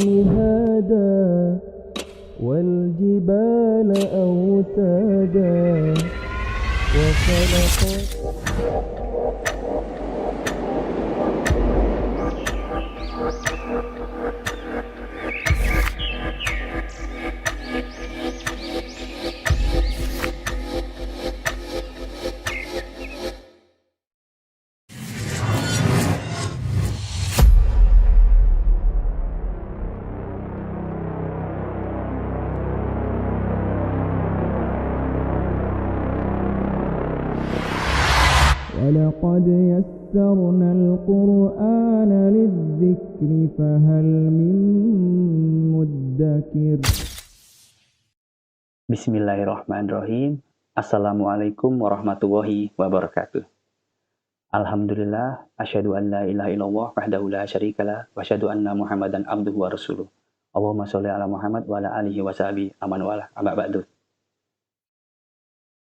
مهادا والجبال أوتادا وخلق ولقد يسرنا القرآن للذكر فهل من مدكر. Bismillahirrahmanirrahim. Assalamualaikum warahmatullahi wabarakatuh. Alhamdulillah, asyhadu an la ilaha illallah wahdahu la syarikalah wa asyhadu anna Muhammadan abduhu wa rasuluh. Allahumma sholli ala Muhammad wa ala alihi wa sahbihi aman wala amma ba'du.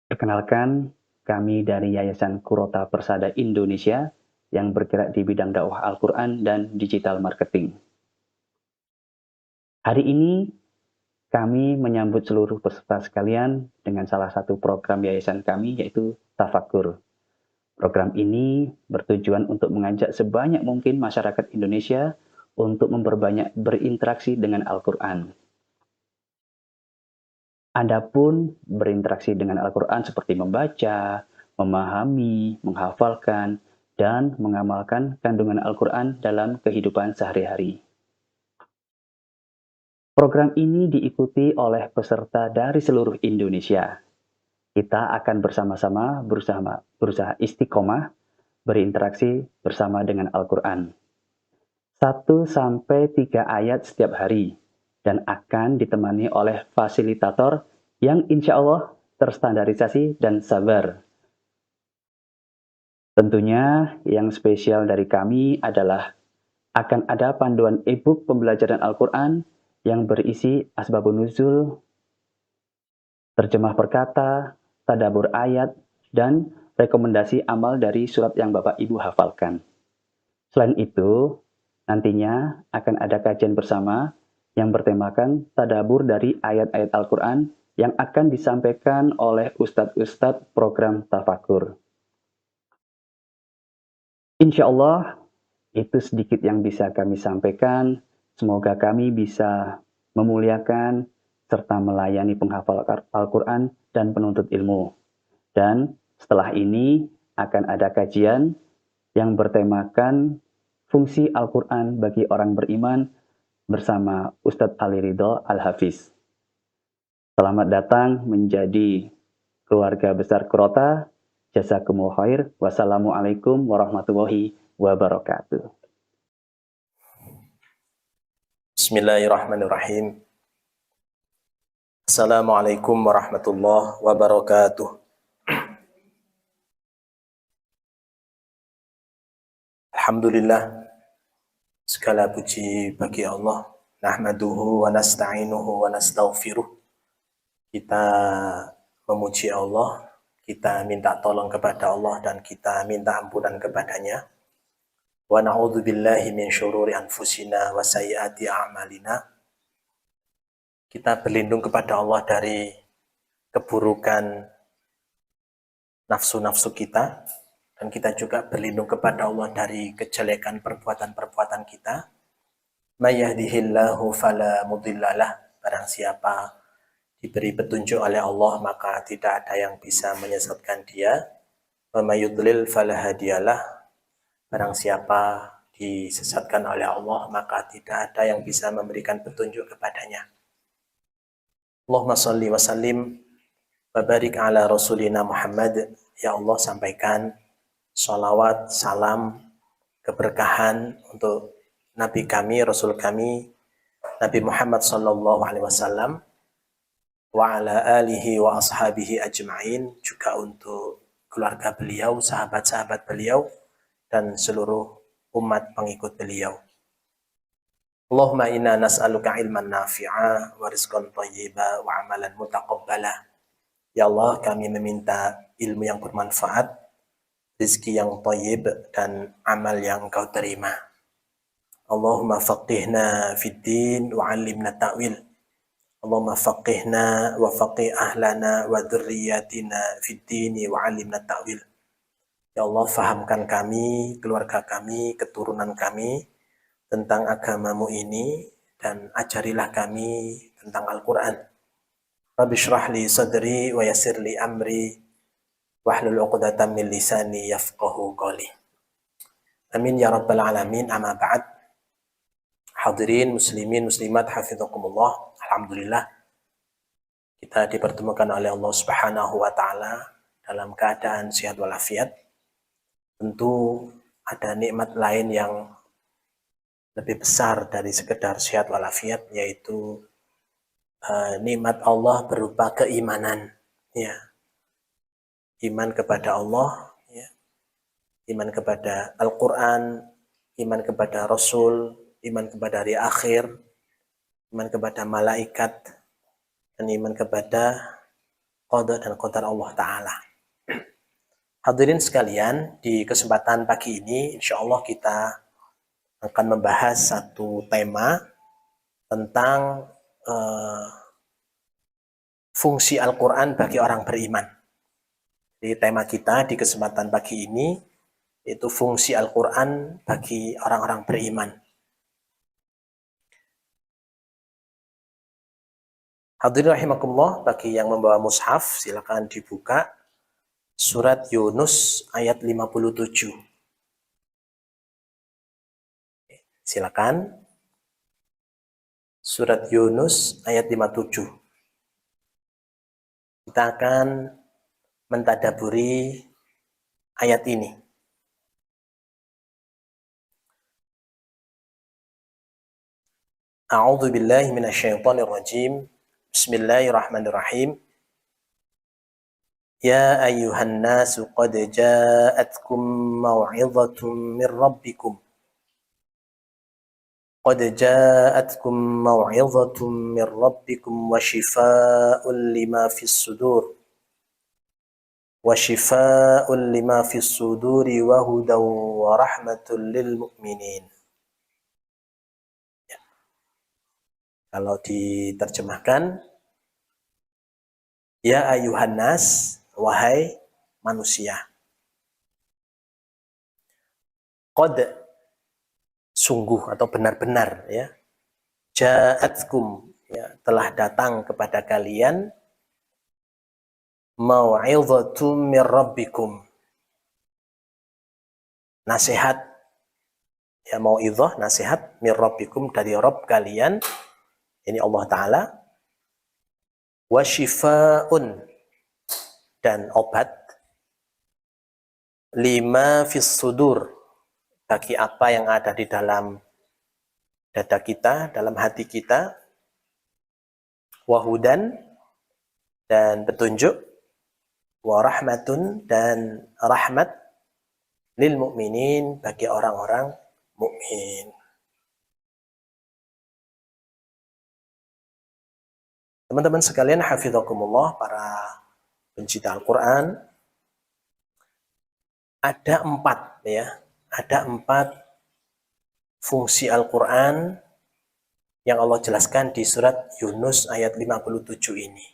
Perkenalkan, kami dari Yayasan Qurrata Persada Indonesia yang bergerak di bidang dakwah Al-Quran dan digital marketing. Hari ini kami menyambut seluruh peserta sekalian dengan salah satu program yayasan kami, yaitu Tafakur. Program ini bertujuan untuk mengajak sebanyak mungkin masyarakat Indonesia untuk memperbanyak berinteraksi dengan Al-Quran. Adapun berinteraksi dengan Al-Quran seperti membaca, memahami, menghafalkan, dan mengamalkan kandungan Al-Quran dalam kehidupan sehari-hari. Program ini diikuti oleh peserta dari seluruh Indonesia. Kita akan bersama-sama berusaha istiqomah berinteraksi bersama dengan Al-Quran. 1-3 ayat setiap hari dan akan ditemani oleh fasilitator yang insya Allah terstandarisasi dan sabar. Tentunya yang spesial dari kami adalah akan ada panduan e-book pembelajaran Al-Quran yang berisi asbabun nuzul, terjemah perkata, tadabbur ayat, dan rekomendasi amal dari surat yang Bapak Ibu hafalkan. Selain itu, nantinya akan ada kajian bersama yang bertemakan tadabbur dari ayat-ayat Al-Quran yang akan disampaikan oleh ustadz-ustadz program Tafakur. Insya Allah, itu sedikit yang bisa kami sampaikan. Semoga kami bisa memuliakan serta melayani penghafal Al-Quran dan penuntut ilmu. Dan setelah ini akan ada kajian yang bertemakan fungsi Al-Quran bagi orang beriman bersama Ustadz Ali Ridho Al-Hafiz. Selamat datang menjadi keluarga besar Qurrata. Jazakumullah khair. Wassalamualaikum warahmatullahi wabarakatuh. Bismillahirrahmanirrahim. Assalamualaikum warahmatullahi wabarakatuh. Alhamdulillah, segala puji bagi Allah. Nahmaduhu wa nasta'inuhu wa nastaghfiruh. Kita memuji Allah, kita minta tolong kepada Allah dan kita minta ampunan kepadanya. Wa na'udzu billahi min syururi anfusina wa sayyiati a'malina. Kita berlindung kepada Allah dari keburukan nafsu-nafsu kita, dan kita juga berlindung kepada Allah dari kejelekan perbuatan-perbuatan kita. May yahdihillahu fala mudhillalah. Barang siapa diberi petunjuk oleh Allah, maka tidak ada yang bisa menyesatkan dia. Wa may yudlil fala hadiyalah. Barang siapa disesatkan oleh Allah, maka tidak ada yang bisa memberikan petunjuk kepadanya. Allahumma salli wa sallim wa barik ala rasulina Muhammad. Ya Allah, sampaikan sholawat, salam, keberkahan untuk Nabi kami, Rasul kami, Nabi Muhammad sallallahu alaihi wasallam, wa ala alihi wa ashabihi ajma'in, juga untuk keluarga beliau, sahabat-sahabat beliau, dan seluruh umat pengikut beliau. Allahumma inna nas'aluka ilman nafi'a wa rizqan thayyiba wa amalan mutaqabbala. Ya Allah, kami meminta ilmu yang bermanfaat, rezeki yang thayyib, dan amal yang Engkau terima. Allahumma faqihna fid din wa 'allimna ta'wil. Allahumma faqihna wa faqih ahlana wa dzurriyyatina fid din wa 'allimna ta'wil. Ya Allah, fahamkan kami, keluarga kami, keturunan kami tentang agamamu ini dan ajarilah kami tentang Al-Qur'an. Rabbi shrah li sadri wa yassir li amri wahlul 'uqdatam min lisani yafqahu qawli. Amin ya rabbal alamin. Amma ba'd. Hadirin muslimin muslimat hafizakumullah. Alhamdulillah kita dipertemukan oleh Allah Subhanahu wa taala dalam keadaan sehat walafiat. Tentu ada nikmat lain yang lebih besar dari sekedar sehat walafiat, yaitu nikmat Allah berupa keimanan, ya. Iman kepada Allah, ya. Iman kepada Al-Qur'an, iman kepada Rasul, iman kepada hari akhir, iman kepada malaikat, dan iman kepada qada dan qadar Allah Ta'ala. Hadirin sekalian, di kesempatan pagi ini, insya Allah kita akan membahas satu tema tentang fungsi Al-Quran bagi orang beriman. Jadi tema kita di kesempatan pagi ini, yaitu fungsi Al-Quran bagi orang-orang beriman. Hadirin rahimakumullah, bagi yang membawa mushaf silakan dibuka surat Yunus ayat 57. Silakan. Surat Yunus ayat 57. Kita akan mentadaburi ayat ini. A'udzu billahi minasyaitonir rajim. Bismillahirrahmanirrahim. Ya ayyuhan nasu qad ja'atkum mau'izatun min rabbikum. Qad ja'atkum mau'izatun min rabbikum wa shifaa'un lima fis sudur. Wa shifaa'un lima fis suduri wa hudaw wa rahmatul lil mu'minin. Kalau diterjemahkan, ya ayuhan nas, wahai manusia. Qad, sungguh atau benar-benar, ya. Ja'atkum, ya, telah datang kepada kalian mau'izatun mir rabbikum. Nasihat, ya, mau'izah, nasihat mir rabbikum, dari Rabb kalian. Ini Allah Ta'ala. Wa shifa'un, dan obat. Lima fis sudur, bagi apa yang ada di dalam dada kita, dalam hati kita. Wahudan, dan petunjuk. Wa rahmatun, dan rahmat. Lil mu'minin, bagi orang-orang mukmin. Teman-teman sekalian, hafizakumullah, para pencinta Al-Quran, ada 4, ya. Ada 4 fungsi Al-Quran yang Allah jelaskan di surat Yunus ayat 57 ini.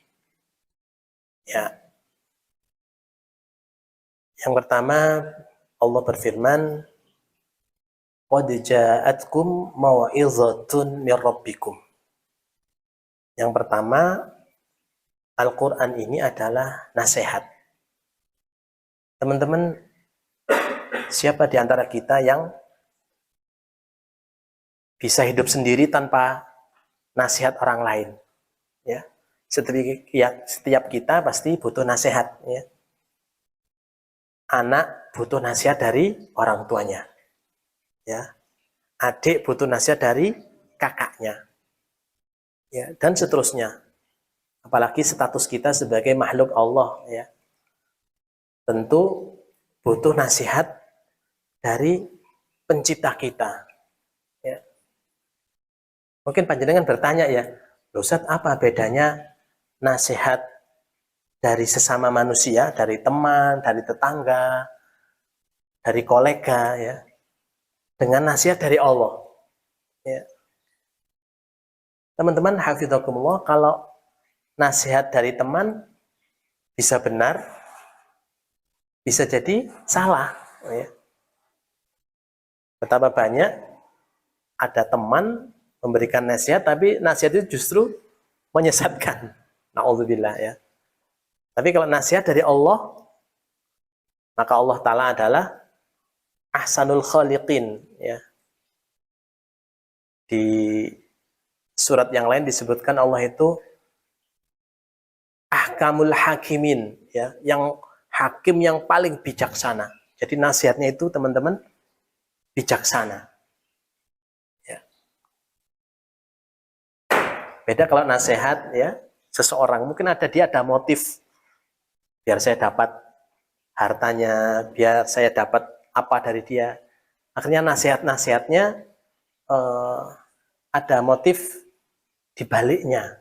Ya. Yang pertama, Allah berfirman, qad ja'atkum mau'izatun mir rabbikum. Yang pertama, Al-Quran ini adalah nasihat. Teman-teman, siapa di antara kita yang bisa hidup sendiri tanpa nasihat orang lain? Ya, setiap kita pasti butuh nasihat. Ya. Anak butuh nasihat dari orang tuanya. Ya. Adik butuh nasihat dari kakaknya. Ya, dan seterusnya. Apalagi status kita sebagai makhluk Allah, ya. Tentu butuh nasihat dari pencipta kita. Ya. Mungkin panjenengan bertanya, ya, Ustaz, apa bedanya nasihat dari sesama manusia, dari teman, dari tetangga, dari kolega, ya, dengan nasihat dari Allah? Ya. Teman-teman hafidhakumullah, kalau nasihat dari teman bisa benar, bisa jadi salah. Ya. Betapa banyak ada teman memberikan nasihat, tapi nasihat itu justru menyesatkan. Na'udzubillah ya. Tapi kalau nasihat dari Allah, maka Allah Ta'ala adalah ahsanul khaliqin. Ya. Di surat yang lain disebutkan Allah itu ahkamul hakimin, ya, yang hakim yang paling bijaksana. Jadi nasihatnya itu teman-teman bijaksana. Ya. Beda kalau nasihat ya seseorang, mungkin dia ada motif biar saya dapat hartanya, biar saya dapat apa dari dia. Akhirnya nasihatnya ada motif di baliknya.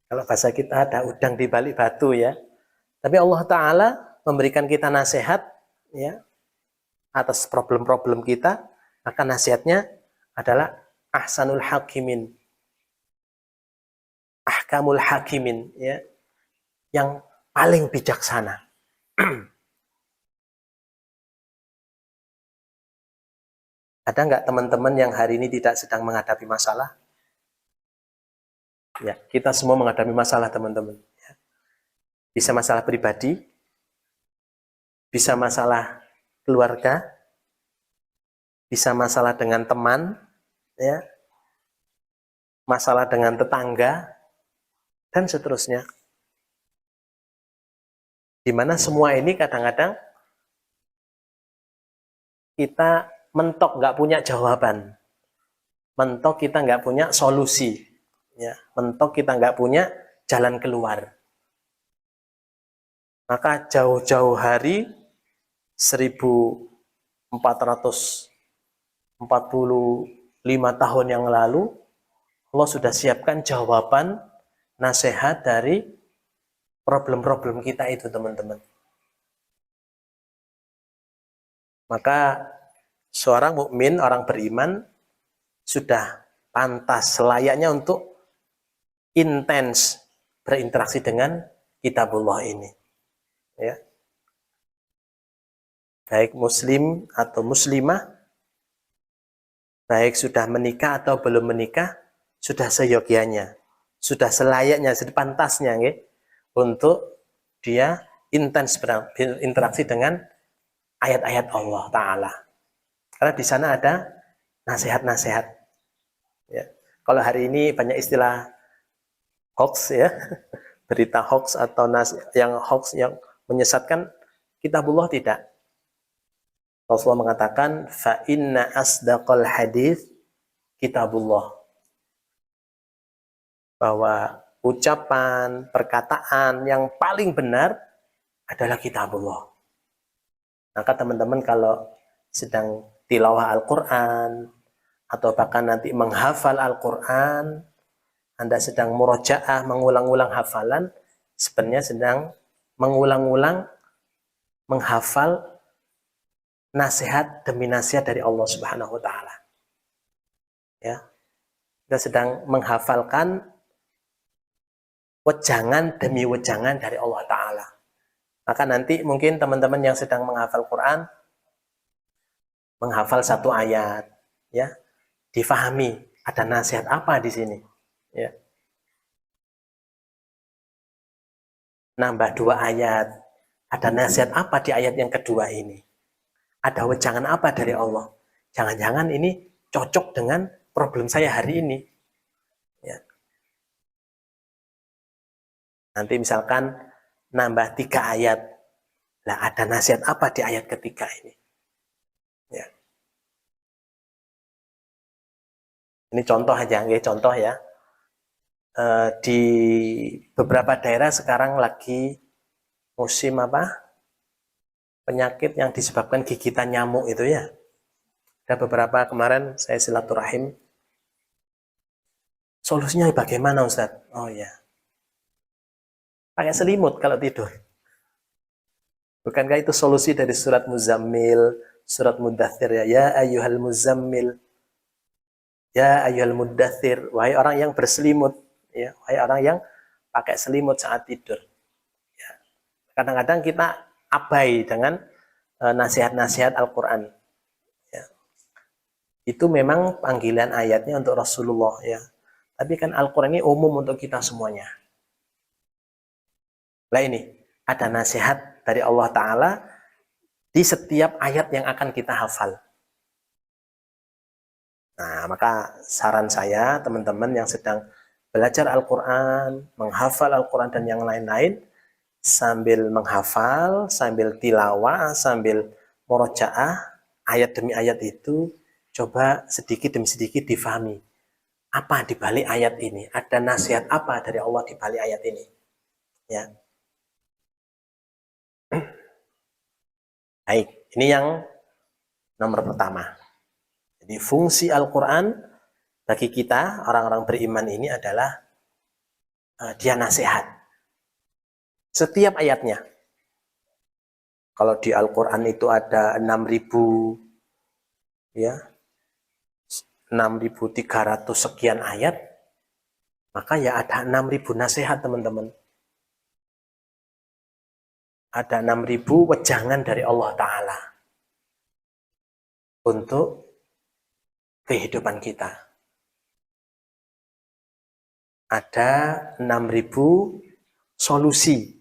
Kalau bahasa kita ada udang di balik batu ya. Tapi Allah Ta'ala memberikan kita nasihat ya atas problem-problem kita, maka nasihatnya adalah ahsanul hakimin, ahkamul hakimin ya, yang paling bijaksana. Ada nggak teman-teman yang hari ini tidak sedang menghadapi masalah? Ya, kita semua menghadapi masalah teman-teman. Ya. Bisa masalah pribadi, bisa masalah keluarga, bisa masalah dengan teman, ya, masalah dengan tetangga, dan seterusnya. Di mana semua ini kadang-kadang kita mentok nggak punya jawaban, mentok kita nggak punya solusi, ya, mentok kita nggak punya jalan keluar. Maka jauh-jauh hari 1445 tahun yang lalu Allah sudah siapkan jawaban nasihat dari problem-problem kita itu teman-teman. Maka seorang mukmin, orang beriman sudah pantas selayaknya untuk intens berinteraksi dengan kitabullah ini. Ya. Baik muslim atau muslimah, baik sudah menikah atau belum menikah, sudah seyogianya, sudah selayaknya, sudah pantasnya untuk dia intens berinteraksi dengan ayat-ayat Allah Ta'ala. Karena di sana ada nasihat-nasihat. Ya. Kalau hari ini banyak istilah hoax ya, berita hoax atau yang hoax yang menyesatkan, kitabullah tidak. Rasulullah mengatakan, fa inna asdaqal hadits kitabullah. Bahwa ucapan, perkataan yang paling benar adalah kitabullah. Maka teman-teman kalau sedang tilawah Al-Quran, atau bahkan nanti menghafal Al-Quran, Anda sedang murojaah, mengulang-ulang hafalan, sebenarnya sedang mengulang-ulang menghafal nasihat demi nasihat dari Allah Subhanahu wa Ta'ala. Ya. Kita sedang menghafalkan wejangan demi wejangan dari Allah Ta'ala. Maka nanti mungkin teman-teman yang sedang menghafal Quran, menghafal satu ayat, ya, difahami ada nasihat apa di sini, ya. Nambah 2 ayat, ada nasihat apa di ayat yang kedua ini? Ada wejangan apa dari Allah? Jangan-jangan ini cocok dengan problem saya hari ini. Ya. Nanti misalkan nambah 3 ayat, lah ada nasihat apa di ayat ketiga ini? Ya. Ini contoh aja, contoh ya. Di beberapa daerah sekarang lagi musim apa? Penyakit yang disebabkan gigitan nyamuk itu ya. Ada beberapa kemarin saya silaturahim. Solusinya bagaimana Ustaz? Oh ya. Pakai selimut kalau tidur. Bukankah itu solusi dari surat Muzammil, surat Mudaththir ya? Ya ayyuhal muzammil. Ya ayyuhal muddatsir, wahai orang yang berselimut, ya, wahai orang yang pakai selimut saat tidur. Ya. Kadang-kadang kita abai dengan nasihat-nasihat Al-Qur'an. Ya. Itu memang panggilan ayatnya untuk Rasulullah, ya. Tapi kan Al-Qur'an ini umum untuk kita semuanya. Nah ini, ada nasihat dari Allah Ta'ala di setiap ayat yang akan kita hafal. Nah, maka saran saya, teman-teman yang sedang belajar Al-Quran, menghafal Al-Quran dan yang lain-lain, sambil menghafal, sambil tilawah, sambil murojaah, ayat demi ayat itu, coba sedikit demi sedikit difahami. Apa di balik ayat ini? Ada nasihat apa dari Allah di balik ayat ini? Ya. Baik, ini yang nomor pertama. Jadi fungsi Al-Quran bagi kita, orang-orang beriman ini adalah dia nasihat. Setiap ayatnya. Kalau di Al-Quran itu ada 6.000, ya, 6.300 sekian ayat, maka ya ada 6.000 nasihat, teman-teman. Ada 6.000 wejangan dari Allah Ta'ala untuk kehidupan kita. Ada 6.000 solusi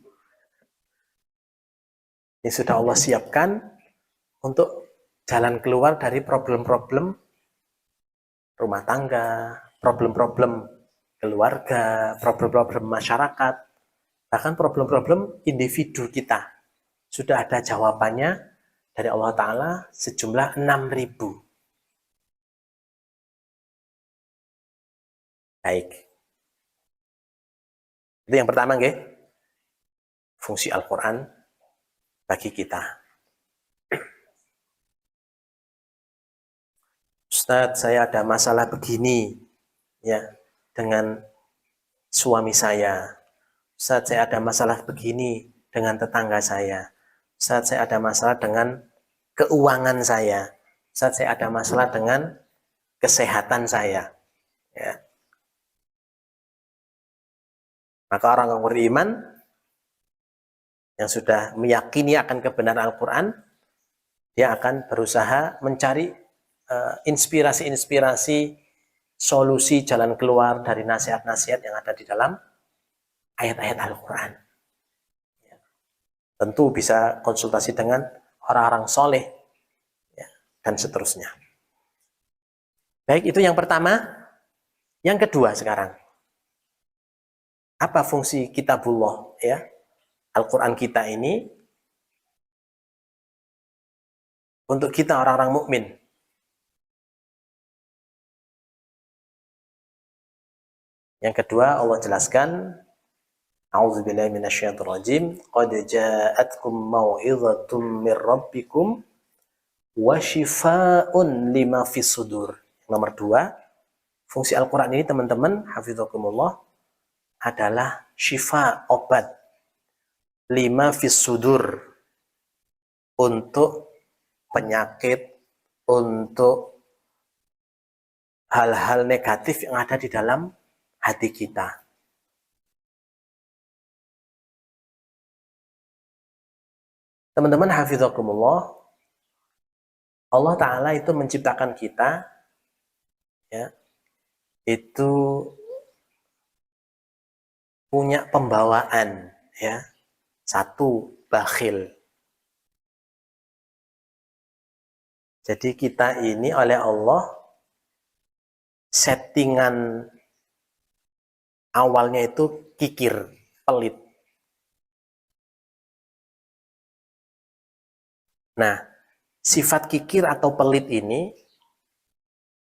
yang sudah Allah siapkan untuk jalan keluar dari problem-problem rumah tangga, problem-problem keluarga, problem-problem masyarakat, bahkan problem-problem individu kita. Sudah ada jawabannya dari Allah Ta'ala sejumlah 6.000. Baik. Itu yang pertama, nggih. Fungsi Al-Quran bagi kita. Ustadz, saya ada masalah begini, ya, dengan suami saya. Ustadz, saya ada masalah begini dengan tetangga saya. Ustadz, saya ada masalah dengan keuangan saya. Ustadz, saya ada masalah dengan kesehatan saya. Ya. Maka orang yang beriman yang sudah meyakini akan kebenaran Al-Quran, dia akan berusaha mencari inspirasi-inspirasi, solusi jalan keluar dari nasihat-nasihat yang ada di dalam ayat-ayat Al-Quran. Ya. Tentu bisa konsultasi dengan orang-orang soleh, ya, dan seterusnya. Baik, itu yang pertama. Yang kedua sekarang, apa fungsi kitabullah, ya, Al-Quran kita ini untuk kita orang-orang mukmin? Yang kedua Allah jelaskan, A'udzubillahi minasyaitonirrajim, qad ja'atkum mau'izatun mir rabbikum wa syifaa'un lima fis sudur. Nomor dua, fungsi Al-Quran ini, teman-teman, hafizakumullah, adalah syifa, obat, lima fis sudur, untuk penyakit, untuk hal-hal negatif yang ada di dalam hati kita. Teman-teman hafizakumullah, Allah Ta'ala itu menciptakan kita, ya, itu punya pembawaan, ya. Satu, bakhil. Jadi kita ini oleh Allah settingan awalnya itu kikir, pelit. Nah, sifat kikir atau pelit ini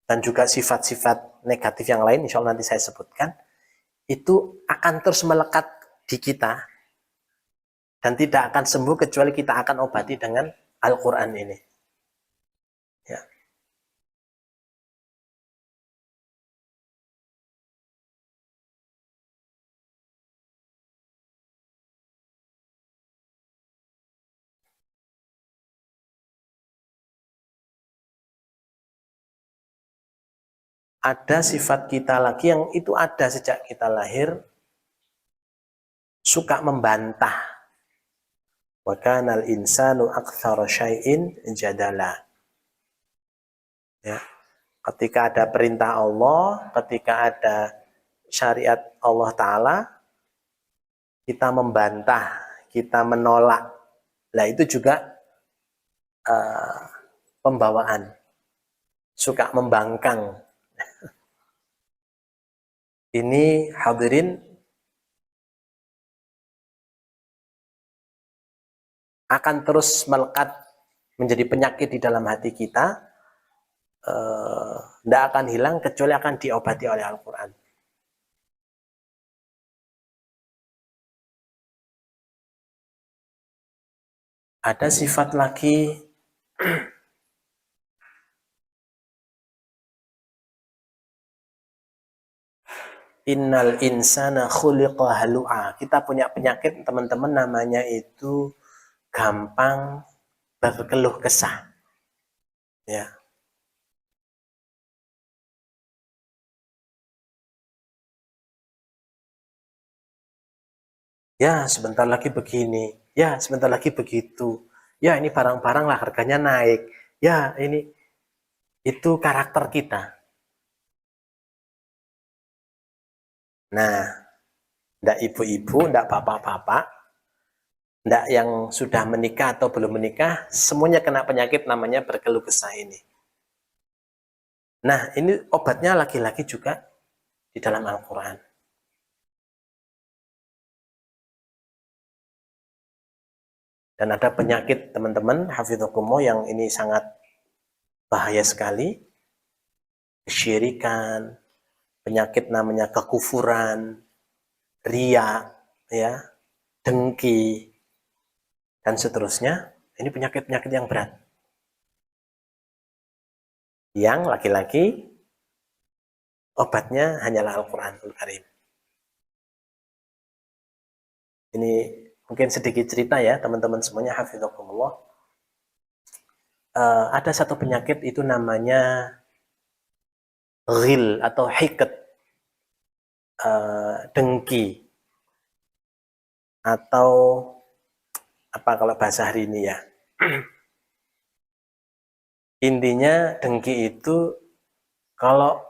dan juga sifat-sifat negatif yang lain, insya Allah nanti saya sebutkan, itu akan terus melekat di kita dan tidak akan sembuh kecuali kita akan obati dengan Al-Quran ini. Ya. ada sifat kita lagi yang itu ada sejak kita lahir, suka membantah. Wa kanal insanu aktsara syai'in jadala. Ya. Ketika ada perintah Allah, ketika ada syariat Allah Ta'ala, kita membantah, kita menolak. Nah itu juga pembawaan, suka membangkang. Ini hadirin akan terus melekat menjadi penyakit di dalam hati kita, tidak akan hilang kecuali akan diobati oleh Al-Quran. Ada sifat lagi innal insana khuliqa halu'a. Kita punya penyakit teman-teman namanya itu gampang berkeluh kesah. Ya. Ya, sebentar lagi begini. Ya, sebentar lagi begitu. Ya, ini barang-barang lah harganya naik. Ya, ini itu karakter kita. Nah, ndak ibu-ibu, ndak bapak-bapak, ndak yang sudah menikah atau belum menikah, semuanya kena penyakit namanya berkeluh kesah ini. Nah, ini obatnya laki-laki juga di dalam Al-Quran. Dan ada penyakit teman-teman, hafidhukumullah, yang ini sangat bahaya sekali. Kesyirikan, penyakit namanya kekufuran, riya, ya, dengki, dan seterusnya. Ini penyakit-penyakit yang berat. Yang laki-laki, obatnya hanyalah Al-Quranul Karim. Ini mungkin sedikit cerita ya teman-teman semuanya, hafidhukumullah. Ada satu penyakit itu namanya ghil atau hiqat, dengki, atau apa kalau bahasa hari ini ya. Intinya dengki itu kalau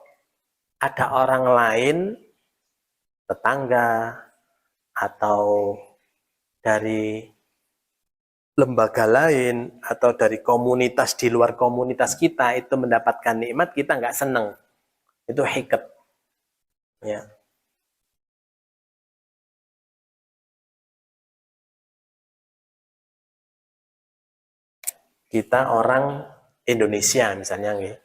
ada orang lain, tetangga, atau dari lembaga lain, atau dari komunitas di luar komunitas kita itu mendapatkan nikmat, kita nggak seneng. Itu hiqat. Ya. Kita orang Indonesia misalnya,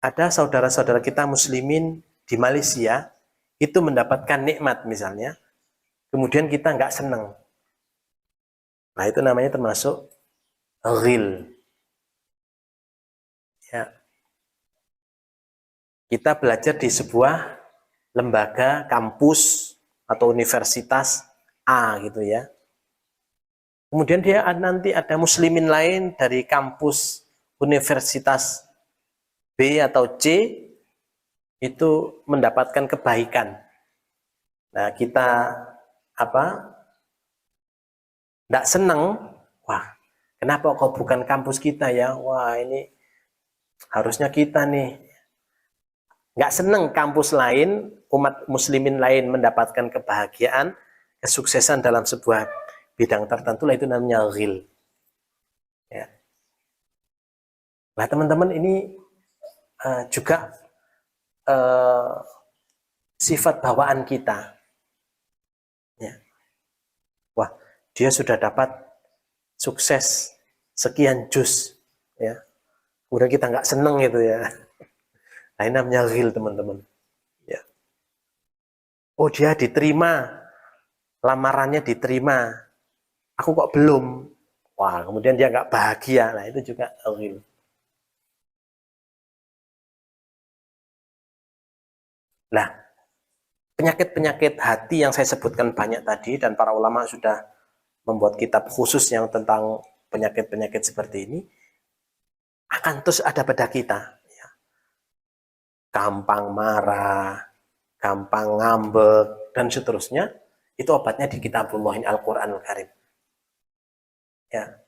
ada saudara-saudara kita muslimin di Malaysia itu mendapatkan nikmat misalnya, kemudian kita nggak seneng. Nah itu namanya termasuk ghil. Ya. Kita belajar di sebuah lembaga, kampus, atau universitas A gitu ya. Kemudian dia nanti ada muslimin lain dari kampus universitas B atau C itu mendapatkan kebaikan. Nah, kita nggak seneng, wah, kenapa kok bukan kampus kita ya? Wah, ini harusnya kita nih. Nggak seneng kampus lain, umat muslimin lain mendapatkan kebahagiaan, kesuksesan dalam sebuah bidang tertentu, lah itu namanya ghil. Ya. Nah teman-teman, ini juga sifat bawaan kita. Ya. Wah, dia sudah dapat sukses sekian juz, ya. Kemudian kita nggak seneng gitu ya. Nah ini namanya ghil teman-teman. Ya. Oh dia diterima, lamarannya diterima. Aku kok belum. Wah, kemudian dia nggak bahagia. Nah, itu juga ghil. Nah, penyakit-penyakit hati yang saya sebutkan banyak tadi, dan para ulama sudah membuat kitab khusus yang tentang penyakit-penyakit seperti ini, akan terus ada pada kita. Ya. Gampang marah, gampang ngambek, dan seterusnya, itu obatnya di Kitabullahin Al-Quranul Karim. Ya.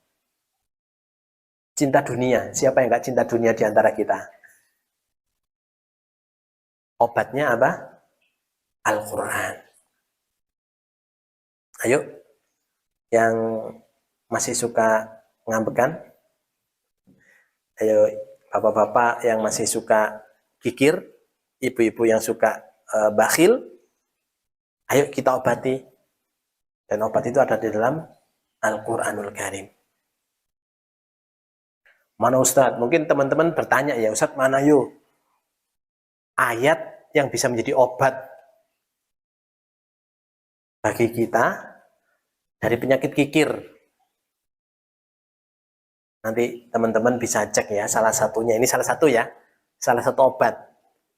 Cinta dunia, siapa yang gak cinta dunia di antara kita? Obatnya apa? Al-Quran. Ayo, yang masih suka ngambekan, ayo bapak-bapak yang masih suka kikir, ibu-ibu yang suka bakhil, ayo kita obati. Dan obat itu ada di dalam Al-Quranul Karim. Mana Ustadz? Mungkin teman-teman bertanya ya, Ustadz mana yuk ayat yang bisa menjadi obat bagi kita dari penyakit kikir. Nanti teman-teman bisa cek ya, salah satunya. Ini salah satu ya, salah satu obat.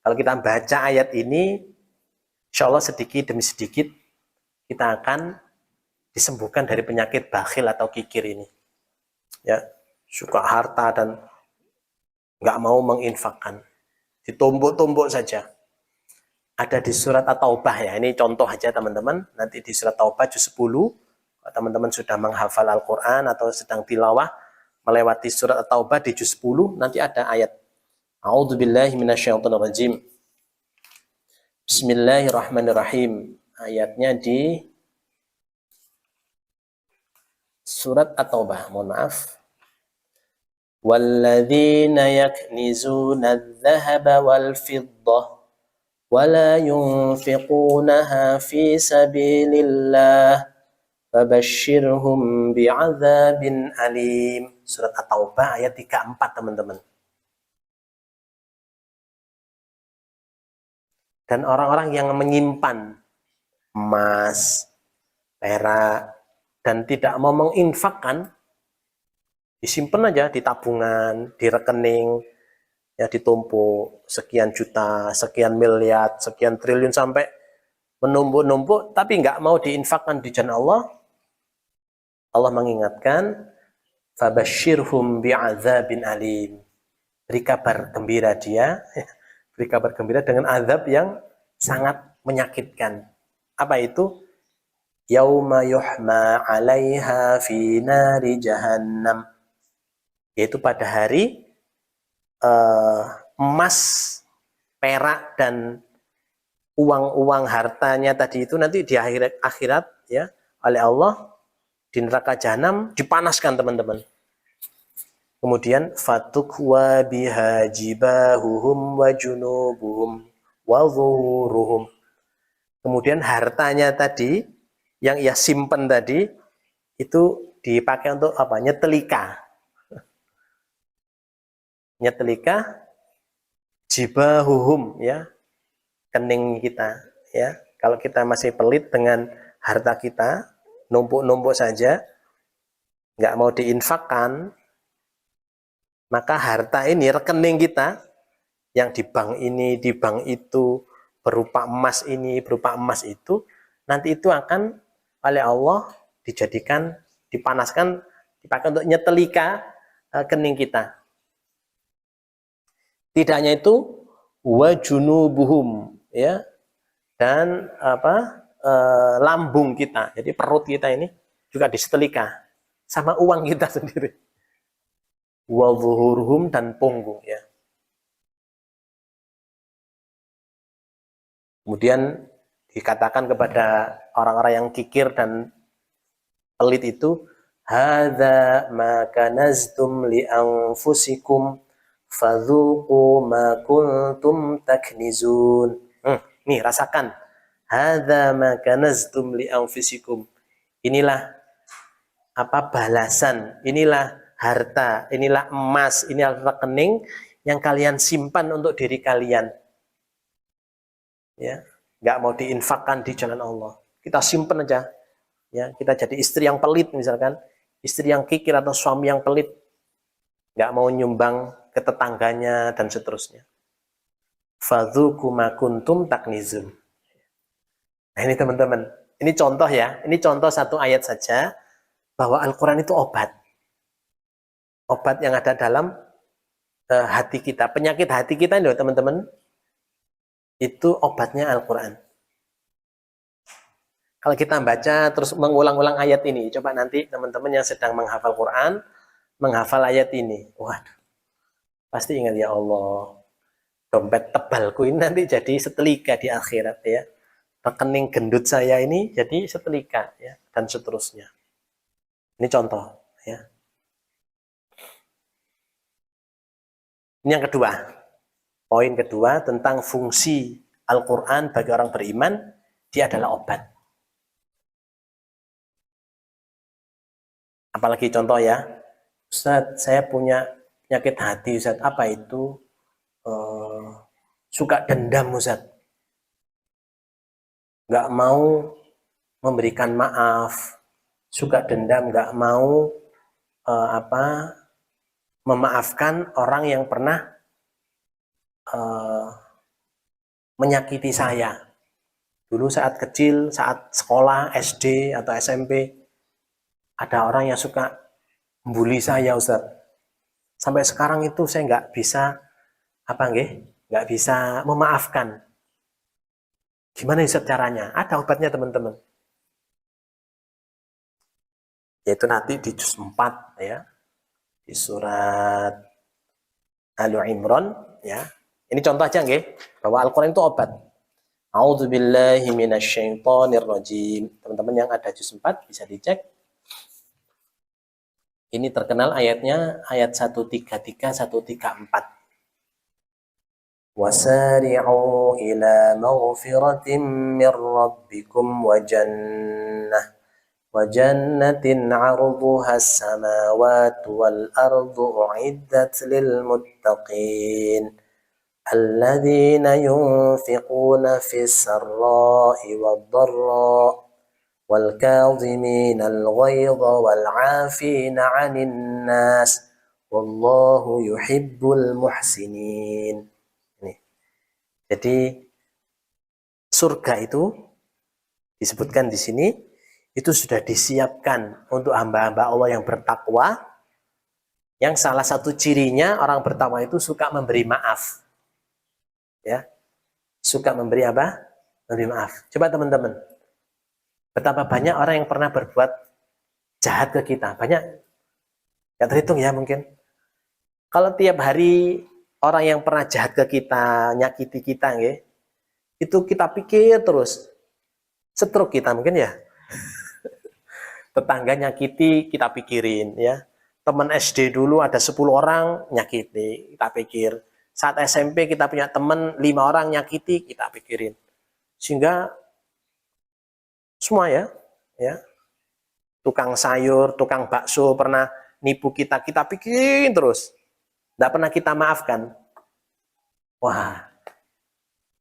Kalau kita baca ayat ini, insya Allah sedikit demi sedikit kita akan disembuhkan dari penyakit bakhil atau kikir ini. Ya, suka harta dan nggak mau menginfakkan. Ditumbuk-tumbuk saja. Ada di surat At-Taubah ya, ini contoh aja teman-teman. Nanti di surat Taubah juz 10, teman-teman sudah menghafal Al-Quran atau sedang tilawah, melewati surat At-Taubah di juz 10, nanti ada ayat. A'udzubillahi minasyaitonirrajim. Bismillahirrahmanirrahim. Ayatnya di surat At-Taubah, mohon maaf. Walladzina yaknizuna adh-dhahaba wal fiddah wala yunfiqunaha fi sabilillah fabashshirhum bi'adzabin alim. Surat At-Taubah ayat 34 teman-teman. Dan orang-orang yang menyimpan emas, perak, dan tidak mau menginfakkan, disimpan aja di tabungan, di rekening, ya ditumpuk sekian juta, sekian miliar, sekian triliun sampai menumpuk-numpuk, tapi nggak mau diinfakkan di jalan Allah. Allah mengingatkan, fabashshirhum bi'adzabin alim. Beri kabar gembira dia, beri kabar gembira dengan azab yang sangat menyakitkan. Apa itu? Yauma yuhma 'alaiha fi nari jahannam. Yaitu pada hari emas, perak dan uang-uang hartanya tadi itu nanti di akhirat ya oleh Allah di neraka jahanam dipanaskan teman-teman. Kemudian fatukwa biha jibahuhum wa junubuhum wa zuhuruhum. Kemudian hartanya tadi yang ia simpen tadi itu dipakai untuk apa? Nyetelika. Nyetelika jibahuhum ya, kening kita ya. Kalau kita masih pelit dengan harta kita, numpuk-numpuk saja, nggak mau diinfakkan, maka harta ini, rekening kita yang di bank ini, di bank itu, berupa emas ini, berupa emas itu, nanti itu akan oleh Allah dijadikan, dipanaskan, dipakai untuk nyetelika kening kita. Tidak hanya itu, wa junubuhum ya, dan lambung kita, jadi perut kita ini juga disetelika sama uang kita sendiri. Wa zuhuruhum, dan punggung ya. Kemudian dikatakan kepada orang-orang yang kikir dan pelit itu, hadza ma kanaztum li anfusikum fadzuqu ma kuntum taknizun. Nih rasakan. Hadza ma kanaztum li anfusikum. Inilah apa balasan, inilah harta, inilah emas, inilah rekening yang kalian simpan untuk diri kalian. Ya, nggak mau diinfakkan di jalan Allah. Kita simpan aja. Ya, kita jadi istri yang pelit misalkan, istri yang kikir atau suami yang pelit, nggak mau nyumbang ke tetangganya dan seterusnya. Fadzuqu ma kuntum taknizun. Nah ini teman-teman, ini contoh ya, ini contoh satu ayat saja bahwa Al-Quran itu obat. Obat yang ada dalam hati kita, penyakit hati kita loh teman-teman, itu obatnya Al-Quran. Kalau kita baca terus mengulang-ulang ayat ini, coba nanti teman-teman yang sedang menghafal Quran, menghafal ayat ini, waduh, pasti ingat ya Allah, dompet tebalku ini nanti jadi setelika di akhirat ya, rekening gendut saya ini jadi setelika ya, dan seterusnya. Ini contoh ya. Ini yang kedua, poin kedua tentang fungsi Al-Quran bagi orang beriman, dia adalah obat. Apalagi contoh ya, Ustaz, saya punya penyakit hati, Ustaz. Apa itu? Suka dendam, Ustaz. Nggak mau memberikan maaf, suka dendam, nggak mau memaafkan orang yang pernah menyakiti saya. Dulu saat kecil, saat sekolah, SD atau SMP, ada orang yang suka membuli saya, Ustaz. Sampai sekarang itu saya nggak bisa nggak bisa memaafkan. Gimana Ustaz caranya? Ada obatnya teman-teman. Yaitu nanti di juz 4 ya, di surat Al-Imran ya. Ini contoh aja nggih, bahwa Al-Qur'an itu obat. A'udzubillahi minasyaitonirrajim. Teman-teman yang ada juz 4 bisa dicek. Ini terkenal ayatnya, ayat 133, 134. Wasari'u ila maghfiratin min rabbikum wa jannatin 'arduha as-samawati wal ardu u'iddat lil muttaqin alladzina yunfiquna fis sarra'i wad dharra wal kadhimina al ghaidha wal 'afina 'anil nas wallahu yuhibbul muhsinin. Jadi surga itu disebutkan di sini itu sudah disiapkan untuk hamba-hamba Allah yang bertakwa, yang salah satu cirinya orang bertakwa itu suka memberi maaf. Ya. Suka memberi apa? Memberi maaf. Coba teman-teman, betapa banyak orang yang pernah berbuat jahat ke kita. Banyak. Nggak terhitung ya mungkin. Kalau tiap hari orang yang pernah jahat ke kita, nyakiti kita, itu kita pikir terus. Stroke kita mungkin ya. Tetangga nyakiti, kita pikirin ya. Teman SD dulu ada 10 orang nyakiti, kita pikir. Saat SMP kita punya teman 5 orang nyakiti, kita pikirin. Sehingga semua ya. Tukang sayur, tukang bakso pernah nipu kita, kita pikirin terus. Tidak pernah kita maafkan. Wah,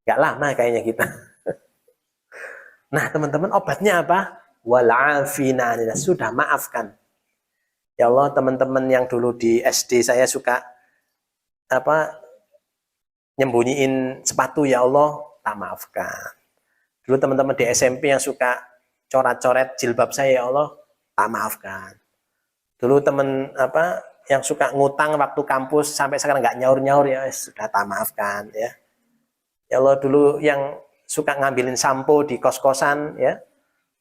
gak lama kayaknya kita. Nah teman-teman, obatnya apa? Wal'afina, sudah maafkan. Ya Allah, teman-teman yang dulu di SD saya suka nyembunyiin sepatu, ya Allah, tak maafkan. Dulu teman-teman di SMP yang suka coret-coret jilbab saya, ya Allah, tak maafkan. Dulu teman yang suka ngutang waktu kampus sampai sekarang nggak nyaur-nyaur, ya sudah tak maafkan ya. Ya Allah, dulu yang suka ngambilin sampo di kos-kosan ya,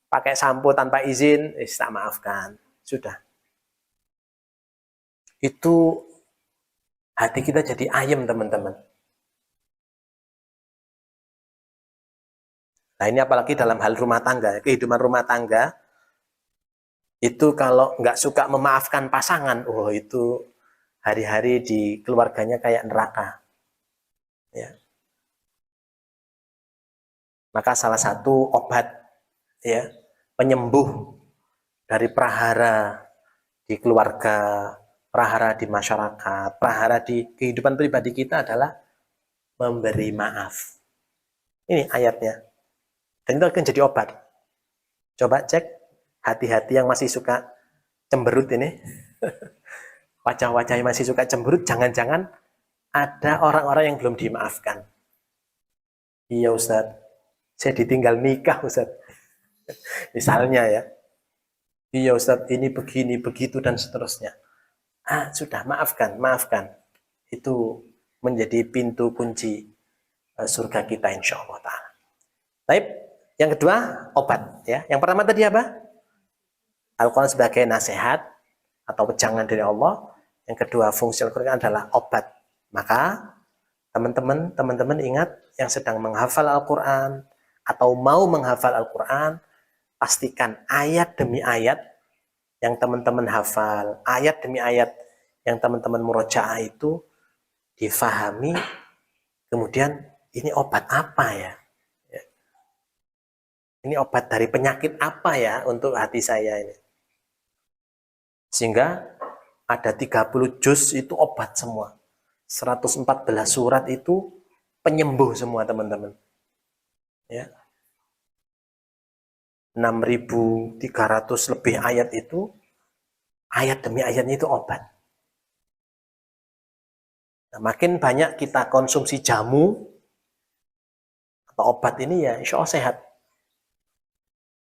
pakai sampo tanpa izin, tak maafkan. Sudah. Itu hati kita jadi ayem teman-teman. Nah ini apalagi dalam hal rumah tangga, kehidupan rumah tangga. Itu kalau nggak suka memaafkan pasangan, itu hari-hari di keluarganya kayak neraka. Ya. Maka salah satu obat ya, penyembuh dari prahara di keluarga, prahara di masyarakat, prahara di kehidupan pribadi kita adalah memberi maaf. Ini ayatnya. Dan itu akan jadi obat. Coba cek hati-hati yang masih suka cemberut ini, wajah-wajah yang masih suka cemberut, jangan-jangan ada orang-orang yang belum dimaafkan. Iya Ustaz, saya ditinggal nikah Ustaz. Misalnya ya. Iya Ustaz, ini begini, begitu, dan seterusnya. Sudah, maafkan. itu menjadi pintu kunci surga kita insya Allah ta'ala. Baik, yang kedua obat ya. Yang pertama tadi apa? Al-Quran sebagai nasihat atau wejangan dari Allah. Yang kedua fungsi Al-Quran adalah obat. Maka teman-teman ingat yang sedang menghafal Al-Quran atau mau menghafal Al-Quran, pastikan ayat demi ayat yang teman-teman hafal, ayat demi ayat yang teman-teman murojaah itu difahami, kemudian ini obat apa ya? Ini obat dari penyakit apa ya untuk hati saya ini? Sehingga ada 30 juz itu obat semua. 114 surat itu penyembuh semua teman-teman. Ya. 6.300 lebih ayat itu, ayat demi ayatnya itu obat. Nah, makin banyak kita konsumsi jamu atau obat ini ya insya Allah sehat.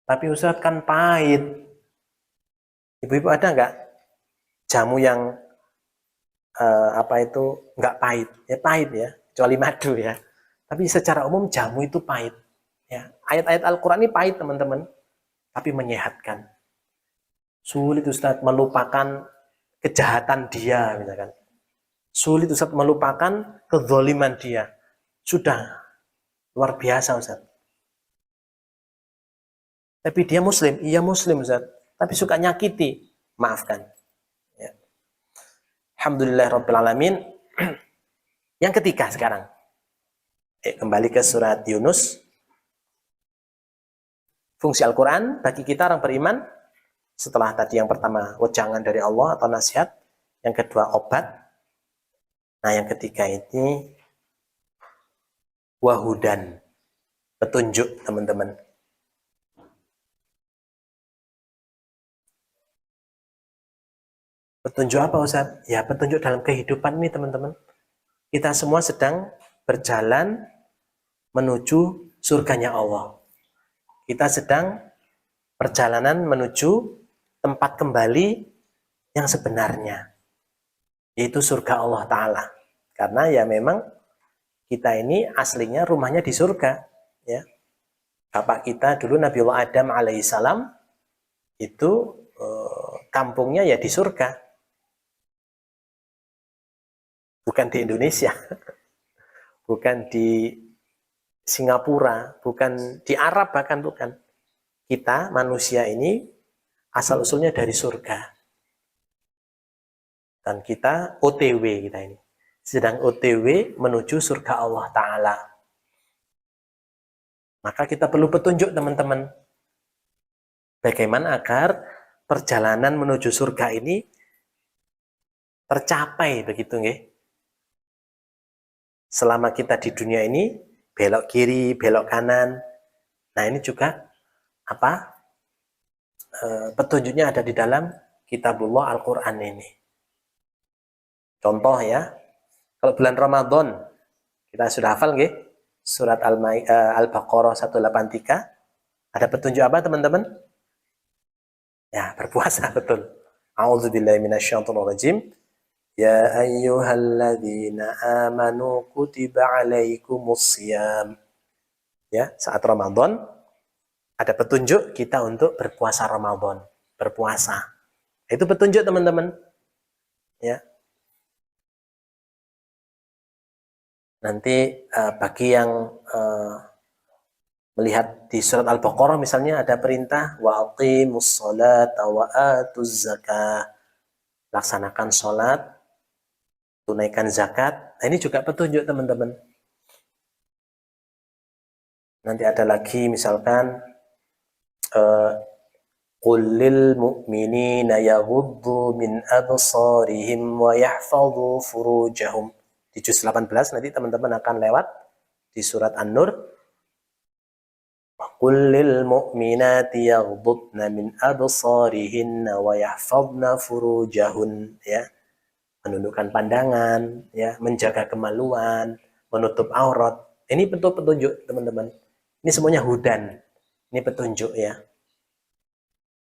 Tapi Ustaz kan pahit. Ibu-ibu ada nggak jamu yang nggak pahit? Ya pahit ya, kecuali madu ya. Tapi secara umum jamu itu pahit. Ya, ayat-ayat Al-Quran ini pahit teman-teman, tapi menyehatkan. Sulit Ustaz melupakan kejahatan dia misalkan. Sulit Ustaz melupakan kezaliman dia. Sudah luar biasa Ustaz. Tapi dia muslim, iya muslim Ustaz. Tapi suka nyakiti, maafkan. Ya. Alhamdulillahirrabbilalamin. Yang ketiga sekarang. Kembali ke surat Yunus. Fungsi Al-Quran bagi kita orang beriman, setelah tadi yang pertama wejangan dari Allah atau nasihat, yang kedua obat, nah yang ketiga ini wahudan, petunjuk teman-teman. Petunjuk apa Ustaz? Ya petunjuk dalam kehidupan ini teman-teman. Kita semua sedang berjalan menuju surganya Allah. Kita sedang perjalanan menuju tempat kembali yang sebenarnya, yaitu surga Allah Ta'ala. Karena ya memang kita ini aslinya rumahnya di surga. Ya. Bapak kita dulu Nabiullah Adam alaihissalam itu kampungnya ya di surga. Bukan di Indonesia. Bukan di Singapura, bukan di Arab, bahkan bukan. Kita manusia ini asal usulnya dari surga. Dan kita OTW kita ini. Sedang OTW menuju surga Allah Ta'ala. Maka kita perlu petunjuk teman-teman. Bagaimana agar perjalanan menuju surga ini tercapai begitu nggih. Selama kita di dunia ini belok kiri, belok kanan. Nah ini juga petunjuknya ada di dalam kitabullah Al-Quran ini. Contoh ya, kalau bulan Ramadan kita sudah hafal nggih? Surat Al-Baqarah 183. Ada petunjuk apa teman-teman? Ya, berpuasa betul. A'udzubillahi minasyaitonirrajim. Ya ayyuhalladzina amanu kutiba alaikumussyam. Ya, saat Ramadan ada petunjuk kita untuk berpuasa Ramadan, berpuasa. Itu petunjuk teman-teman. Ya. Nanti bagi yang melihat di surat Al-Baqarah misalnya ada perintah wa aqimus sholata wa atuz zakah. Laksanakan sholat, tunaikan zakat. Nah, ini juga petunjuk teman-teman. Nanti ada lagi misalkan qul lil mu'minina yaghuddu min absarihim wa yahfadhu furujahum. Di juz 18 nanti teman-teman akan lewat di surat An-Nur. Qul lil mu'minati yaghuddna min absarihinna wa yahfadhna furujahun, ya. Menundukkan pandangan, ya, menjaga kemaluan, menutup aurat. Ini petunjuk teman-teman. Ini semuanya hudan. Ini petunjuk ya.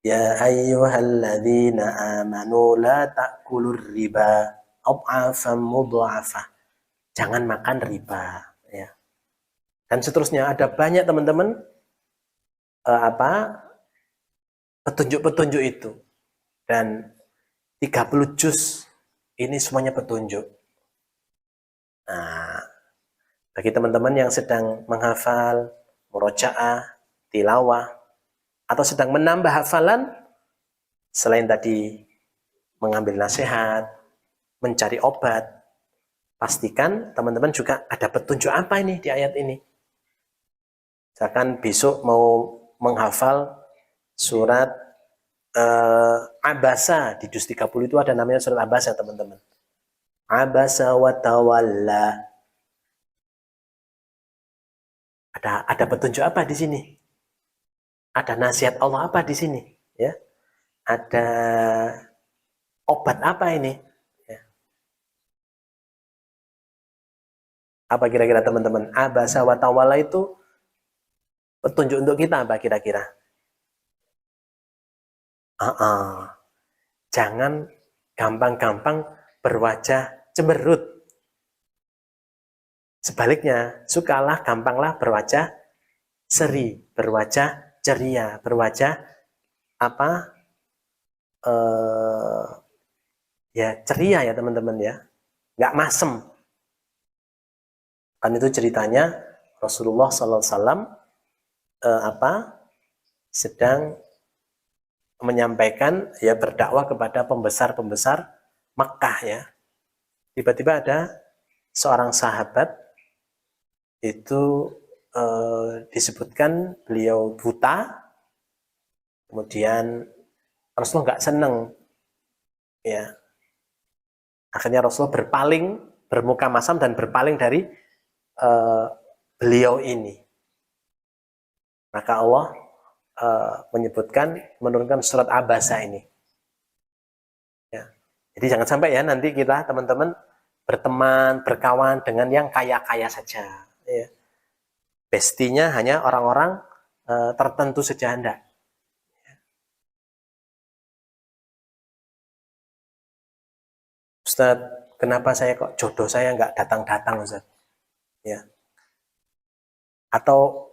Ya ayyuhalladzina amanu la ta'kulur riba. ad'afan mudha'afah. Jangan makan riba, ya. Dan seterusnya ada banyak teman-teman petunjuk-petunjuk itu. Dan 30 juz ini semuanya petunjuk. Nah, bagi teman-teman yang sedang menghafal, murojaah, tilawah, atau sedang menambah hafalan, selain tadi mengambil nasihat, mencari obat, pastikan teman-teman juga ada petunjuk apa ini di ayat ini. Misalkan besok mau menghafal surat Abasa, di juz 30 itu ada namanya surat Abasa, teman-teman. Abasa wa tawalla. Ada petunjuk apa di sini? Ada nasihat Allah apa di sini? Ya, ada obat apa ini? Ya. Apa kira-kira teman-teman? Abasa wa tawalla itu petunjuk untuk kita apa kira-kira? Jangan gampang-gampang berwajah cemberut. Sebaliknya, sukalah, gampanglah berwajah seri, berwajah ceria, berwajah ya ceria ya teman-teman ya, nggak masem. Kan itu ceritanya Rasulullah SAW sedang menyampaikan, ya, berdakwah kepada pembesar-pembesar Makkah, ya. Tiba-tiba ada seorang sahabat itu disebutkan beliau buta, kemudian Rasulullah nggak seneng, ya. Akhirnya Rasulullah berpaling, bermuka masam dan berpaling dari beliau ini. Maka Allah menyebutkan, menurunkan surat Abasa ini. Ya. Jadi jangan sampai ya nanti kita teman-teman berteman, berkawan dengan yang kaya-kaya saja. Ya. Bestinya hanya orang-orang tertentu saja, Anda. Ya. Ustaz, kenapa saya kok jodoh saya nggak datang-datang, Ustaz? Ya. Atau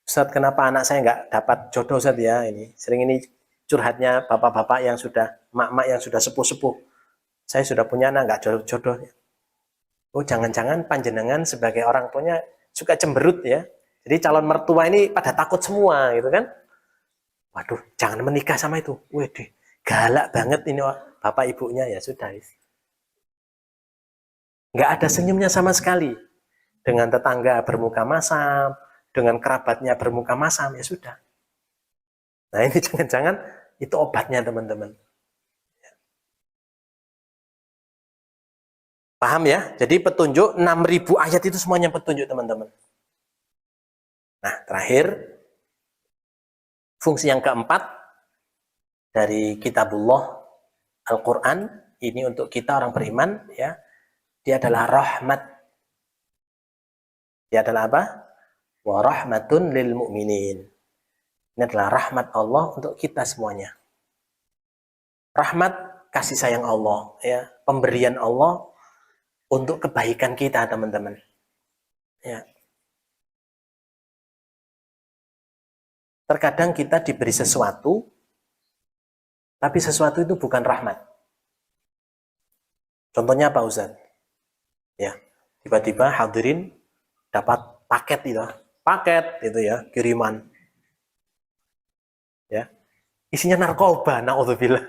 Ustaz, kenapa anak saya nggak dapat jodoh, Ustaz, ya? Ini sering ini curhatnya bapak-bapak yang sudah, mak-mak yang sudah sepuh-sepuh. Saya sudah punya anak nggak jodoh. Oh, jangan-jangan panjenengan sebagai orang tuanya suka cemberut, ya. Jadi calon mertua ini pada takut semua, gitu kan? Waduh, jangan menikah sama itu. Waduh, galak banget ini bapak ibunya, ya sudah. Nggak ada senyumnya sama sekali. Dengan tetangga bermuka masam, dengan kerabatnya bermuka masam, ya sudah. Nah, ini jangan-jangan itu obatnya, teman-teman. Paham ya? Jadi petunjuk 6.000 ayat itu semuanya petunjuk, teman-teman. Nah, terakhir, fungsi yang keempat dari kitabullah Al-Quran, ini untuk kita orang beriman, ya, dia adalah rahmat. Dia adalah apa? Wa rahmatun lil mu'minin. Ini adalah rahmat Allah untuk kita semuanya. Rahmat, kasih sayang Allah, ya, pemberian Allah untuk kebaikan kita, teman-teman. Ya. Terkadang kita diberi sesuatu, tapi sesuatu itu bukan rahmat. Contohnya apa, Ustaz? Ya, tiba-tiba hadirin dapat paket itu ya, kiriman. Ya. Isinya narkoba, naudzubillah.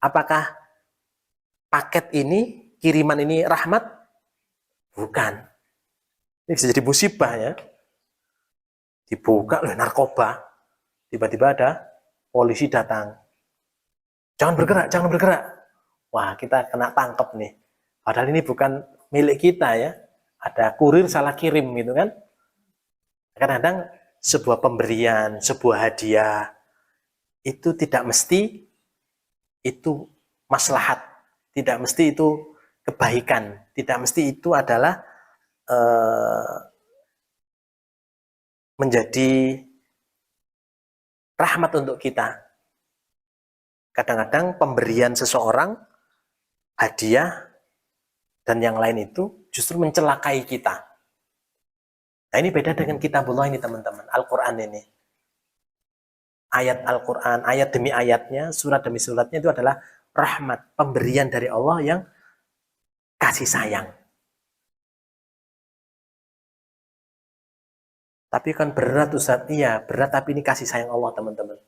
Apakah paket ini, kiriman ini rahmat? Bukan. Ini bisa jadi musibah, ya. Dibuka loh, narkoba. Tiba-tiba ada polisi datang. Jangan bergerak. Wah, kita kena tangkap nih. Padahal ini bukan milik kita, ya. Ada kurir salah kirim gitu kan. Kadang-kadang sebuah pemberian, sebuah hadiah itu tidak mesti itu maslahat, tidak mesti itu kebaikan, tidak mesti itu adalah menjadi rahmat untuk kita. Kadang-kadang pemberian seseorang hadiah, dan yang lain itu justru mencelakai kita. Nah ini beda dengan kitabullah ini teman-teman, Al-Quran ini. Ayat Al-Quran, ayat demi ayatnya, surat demi suratnya itu adalah rahmat, pemberian dari Allah yang kasih sayang. Tapi kan berat Ustaz, iya berat tapi ini kasih sayang Allah teman-teman.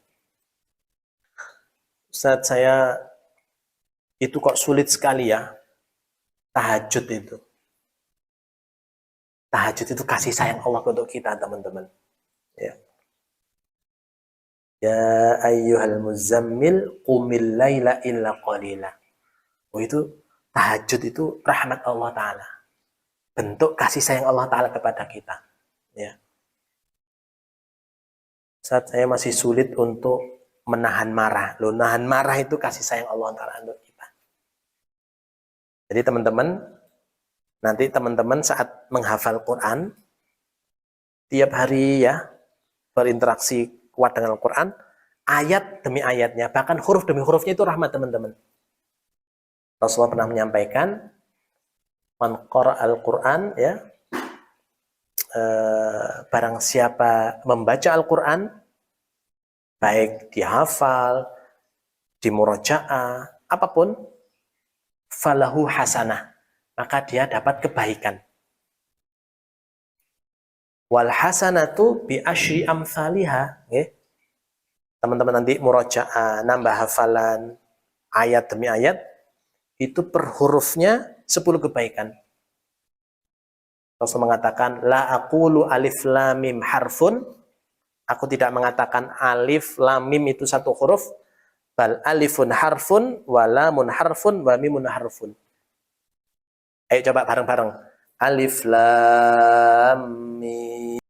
Ustaz saya itu kok sulit sekali ya, tahajud itu. Tahajud itu kasih sayang Allah untuk kita teman-teman. Ya. Ya ayyuhal muzammil qumil laila illa qalila. Oh itu tahajud itu rahmat Allah Ta'ala. Bentuk kasih sayang Allah Ta'ala kepada kita. Ya. Saat saya masih sulit untuk menahan marah. Loh, nahan marah itu kasih sayang Allah Ta'ala untuk kita. Jadi teman-teman, nanti teman-teman saat menghafal Quran, tiap hari ya, berinteraksi kuat dengan Al-Quran, ayat demi ayatnya, bahkan huruf demi hurufnya itu rahmat teman-teman. Rasulullah pernah menyampaikan, man qara al-Quran, ya, barang siapa membaca Al-Quran, baik dihafal, di murajaah, apapun, falahu hasanah, maka dia dapat kebaikan. Wal hasanatu bi asyri amsalihah, teman-teman nanti murajaah, nambah hafalan ayat demi ayat, itu per hurufnya 10 kebaikan. Rasul mengatakan la aqulu alif lam mim harfun, aku tidak mengatakan alif lam mim itu satu huruf, bal alifun harfun wa lamun harfun wa mimun harfun. Ayo coba bareng-bareng. Alif lam mim